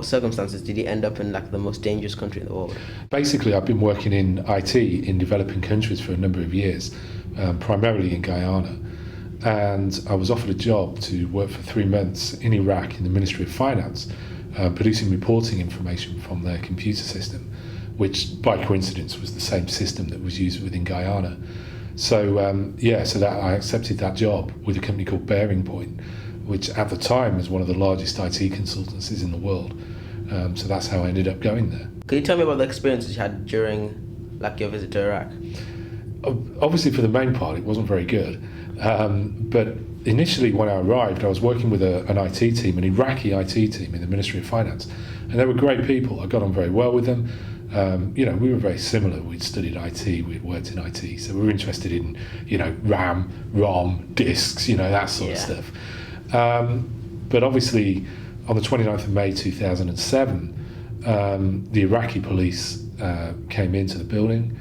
circumstances did you end up in like the most dangerous country in the world? Basically, I've been working in IT in developing countries for a number of years, primarily in Guyana. And I was offered a job to work for 3 months in Iraq in the Ministry of Finance, producing reporting information from their computer system, which by coincidence was the same system that was used within Guyana. So so that I accepted that job with a company called Bearing Point, which at the time was one of the largest IT consultancies in the world. So that's how I ended up going there. Can you tell me about the experiences you had during like your visit to Iraq? Obviously, for the main part, it wasn't very good. But initially, when I arrived, I was working with an IT team, an Iraqi IT team in the Ministry of Finance, and they were great people. I got on very well with them. We were very similar. We'd studied IT, we'd worked in IT, so we were interested in, RAM, ROM, disks, that sort of stuff. But obviously, on the 29th of May 2007, the Iraqi police came into the building,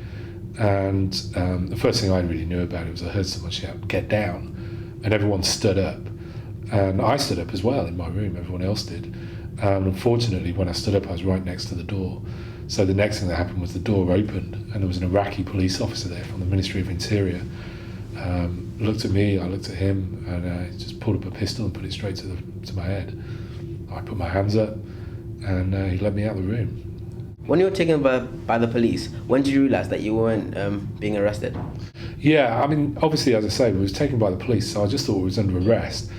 and the first thing I really knew about it was I heard someone shout, "Get down," and everyone stood up. And I stood up as well in my room, everyone else did. And unfortunately, when I stood up, I was right next to the door. So the next thing that happened was the door opened, and there was an Iraqi police officer there from the Ministry of Interior. Looked at me, I looked at him, and he just pulled up a pistol and put it straight to my head. I put my hands up, and he led me out of the room. When you were taken by the police, when did you realise that you weren't being arrested? Yeah, I mean, obviously, as I say, we was taken by the police, so I just thought we was under arrest.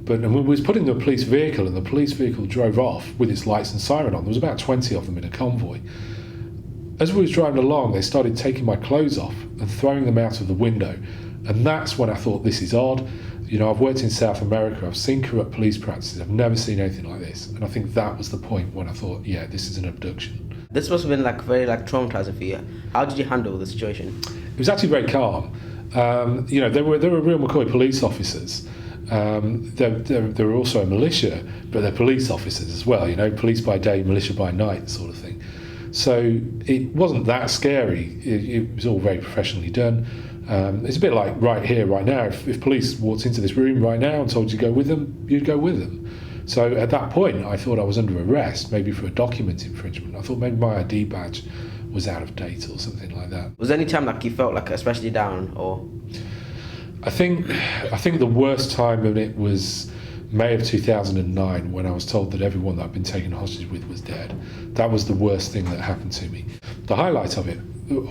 But when we was put in the police vehicle, and the police vehicle drove off with its lights and siren on, there was about 20 of them in a convoy. As we was driving along, they started taking my clothes off and throwing them out of the window. And that's when I thought, this is odd. I've worked in South America, I've seen corrupt police practices, I've never seen anything like this. And I think that was the point when I thought, yeah, this is an abduction. This must have been very traumatizing for you. How did you handle the situation? It was actually very calm. They were real McCoy police officers. They were also a militia, but they're police officers as well, police by day, militia by night sort of thing. So it wasn't that scary. It was all very professionally done. It's a bit like right here, right now. If police walked into this room right now and told you to go with them, you'd go with them. So at that point, I thought I was under arrest, maybe for a document infringement. I thought maybe my ID badge was out of date or something like that. Was there any time you felt especially down, or? I think the worst time of it was May of 2009, when I was told that everyone that I'd been taken hostage with was dead. That was the worst thing that happened to me. The highlight of it,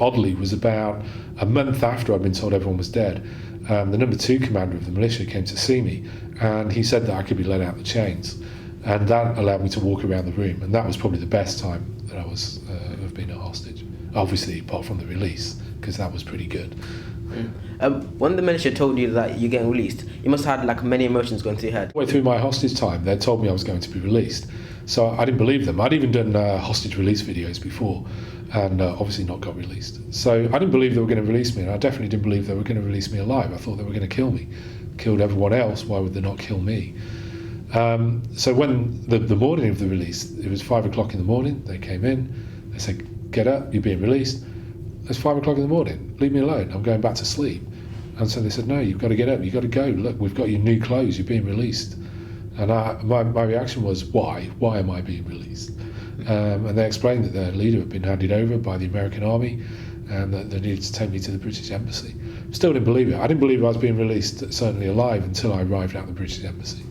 oddly, was about a month after I'd been told everyone was dead. The number 2 commander of the militia came to see me, and he said that I could be let out the chains, and that allowed me to walk around the room, and that was probably the best time that I was have been a hostage. Obviously, apart from the release, because that was pretty good. When the militia told you that you're getting released, you must have had many emotions going through your head. Way through my hostage time, they told me I was going to be released, so I didn't believe them. I'd even done hostage release videos before, and obviously not got released. So I didn't believe they were going to release me, and I definitely didn't believe they were going to release me alive. I thought they were going to kill me. Killed everyone else, why would they not kill me? So when the morning of the release, it was 5 o'clock in the morning, they came in, they said, "Get up, you're being released." It's 5 o'clock in the morning, leave me alone, I'm going back to sleep. And so they said, "No, you've got to get up, you've got to go, look, we've got your new clothes, you're being released." And my reaction was, why am I being released? And they explained that their leader had been handed over by the American army, and that they needed to take me to the British embassy. Still didn't believe it. I didn't believe I was being released, certainly alive, until I arrived at the British embassy.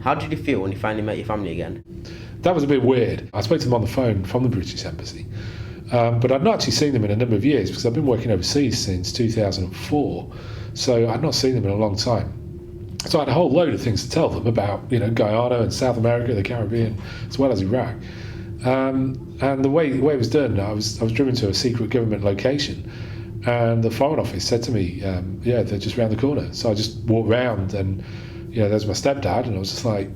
How did you feel when you finally met your family again? That was a bit weird. I spoke to them on the phone from the British embassy, but I'd not actually seen them in a number of years, because I've been working overseas since 2004, so I'd not seen them in a long time. So I had a whole load of things to tell them about, Guyana and South America, the Caribbean, as well as Iraq. And the way it was done, I was driven to a secret government location, and the Foreign Office said to me, "Yeah, they're just round the corner." So I just walked round, and there's my stepdad, and I was just like,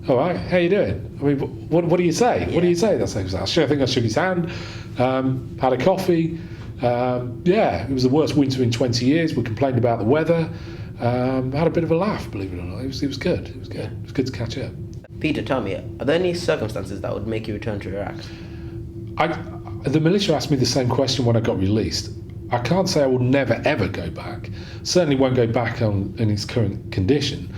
"All right, how you doing? I mean, what do you say? Yeah. What do you say?" I think I shook his hand, had a coffee. It was the worst winter in 20 years. We complained about the weather. Had a bit of a laugh, believe it or not. It was good. It was good. It was good to catch up. Peter, tell me, are there any circumstances that would make you return to Iraq? The militia asked me the same question when I got released. I can't say I will never ever go back. Certainly won't go back in its current condition.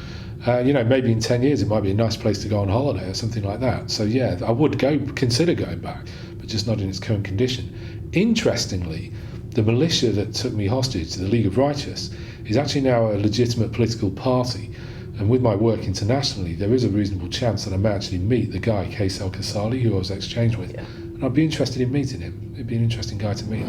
Maybe in 10 years it might be a nice place to go on holiday or something like that. So yeah, I would consider going back, but just not in its current condition. Interestingly, the militia that took me hostage, the League of Righteous, is actually now a legitimate political party. And with my work internationally, there is a reasonable chance that I may actually meet the guy, Qais Al Khazlli, who I was exchanged with. Yeah. And I'd be interested in meeting him. It'd be an interesting guy to meet.